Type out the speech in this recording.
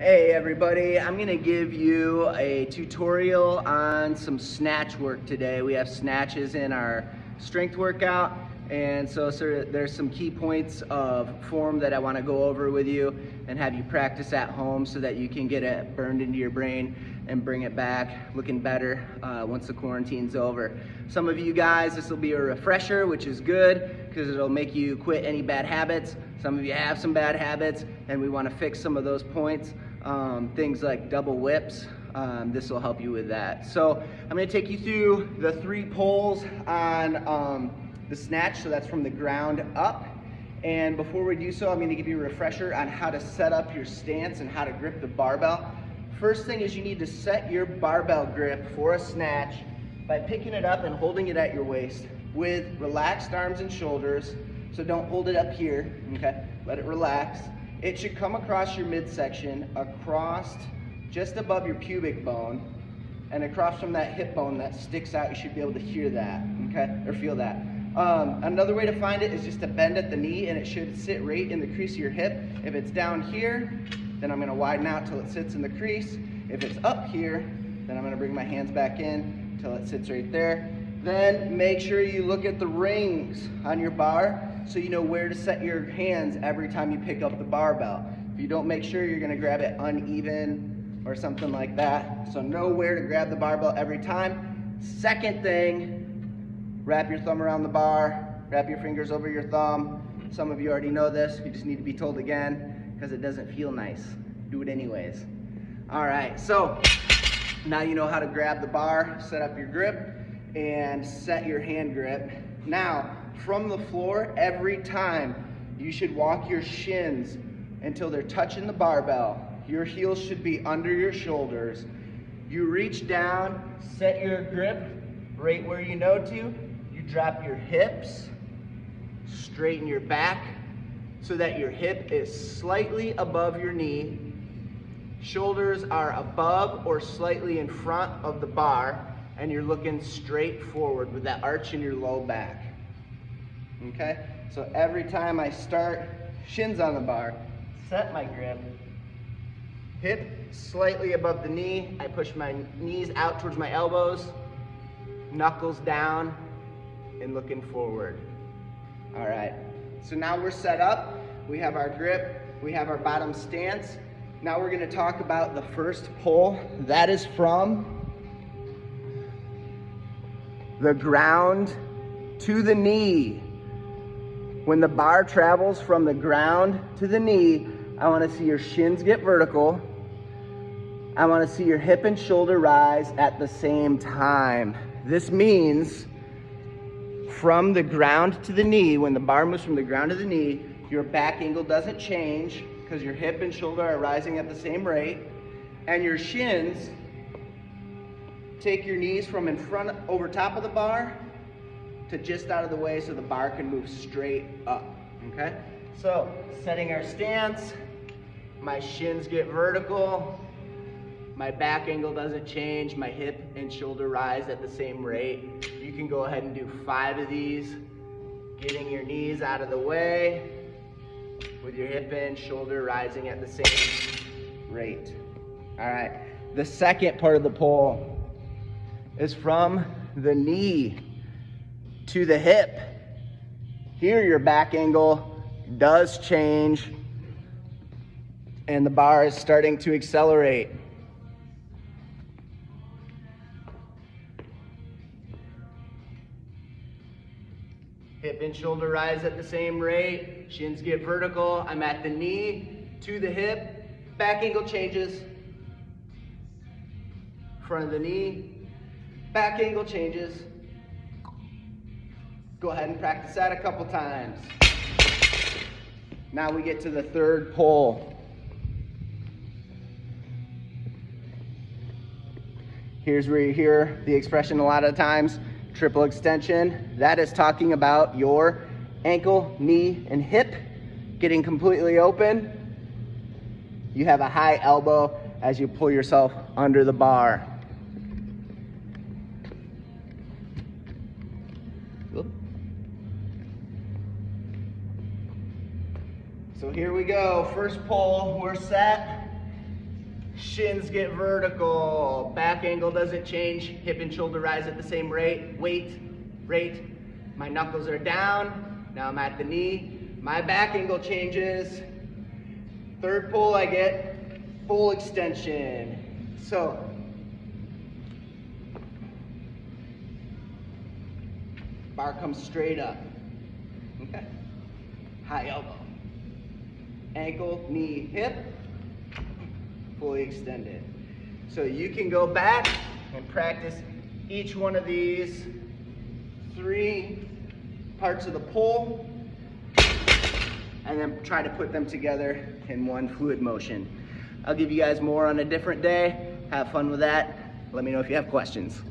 Hey everybody, I'm going to give you a tutorial on some snatch work today. We have snatches in our strength workout, and so there's some key points of form that I want to go over with you and have you practice at home so that you can get it burned into your brain and bring it back looking better once the quarantine's over. Some of you guys, this will be a refresher, which is good because it'll make you quit any bad habits. Some of you have some bad habits and we want to fix some of those points. Things like double whips, this will help you with that. So I'm going to take you through the 3 poles on the snatch, so that's from the ground up. And before we do so, I'm going to give you a refresher on how to set up your stance and how to grip the barbell. First thing is you need to set your barbell grip for a snatch by picking it up and holding it at your waist with relaxed arms and shoulders. So don't hold it up here, okay? Let it relax. It should come across your midsection, across just above your pubic bone, and across from that hip bone that sticks out. You should be able to hear that, okay, or feel that. Another way to find it is just to bend at the knee, and it should sit right in the crease of your hip. If it's down here, then I'm going to widen out till it sits in the crease. If it's up here, then I'm going to bring my hands back in till it sits right there. Then make sure you look at the rings on your bar so you know where to set your hands every time you pick up the barbell. If you don't make sure, you're going to grab it uneven or something like that. So know where to grab the barbell every time. Second thing, wrap your thumb around the bar, wrap your fingers over your thumb. Some of you already know this, you just need to be told again because it doesn't feel nice. Do it anyways. All right, so now you know how to grab the bar, set up your grip, and set your hand grip. Now, from the floor, every time you should walk your shins until they're touching the barbell. Your heels should be under your shoulders. You reach down, set your grip right where you know to. You drop your hips, straighten your back so that your hip is slightly above your knee. Shoulders are above or slightly in front of the bar, and you're looking straight forward with that arch in your low back. Okay? So every time I start, shins on the bar, set my grip, hip slightly above the knee, I push my knees out towards my elbows, knuckles down, and looking forward. All right, so now we're set up, we have our grip, we have our bottom stance. Now we're gonna talk about the first pull. That is from the ground to the knee. When the bar travels from the ground to the knee, I want to see your shins get vertical. I want to see your hip and shoulder rise at the same time. This means from the ground to the knee, when the bar moves from the ground to the knee, your back angle doesn't change because your hip and shoulder are rising at the same rate, and your shins take your knees from in front over top of the bar to just out of the way so the bar can move straight up, okay? So, setting our stance, my shins get vertical, my back angle doesn't change, my hip and shoulder rise at the same rate. You can go ahead and do 5 of these, getting your knees out of the way with your hip and shoulder rising at the same rate. All right, the second part of the pull is from the knee to the hip. Here your back angle does change and the bar is starting to accelerate. Hip and shoulder rise at the same rate, shins get vertical. I'm at the knee to the hip, back angle changes, front of the knee, back angle changes. Go ahead and practice that a couple times. Now we get to the third pull. Here's where you hear the expression a lot of times, triple extension. That is talking about your ankle, knee, and hip getting completely open. You have a high elbow as you pull yourself under the bar. So here we go, first pull, we're set. Shins get vertical, back angle doesn't change, hip and shoulder rise at the same rate, rate. My knuckles are down, now I'm at the knee. My back angle changes. Third pull, I get full extension. So, bar comes straight up, okay? High elbow. Ankle, knee, hip, fully extended. So you can go back and practice each one of these 3 parts of the pull, and then try to put them together in one fluid motion. I'll give you guys more on a different day. Have fun with that. Let me know if you have questions.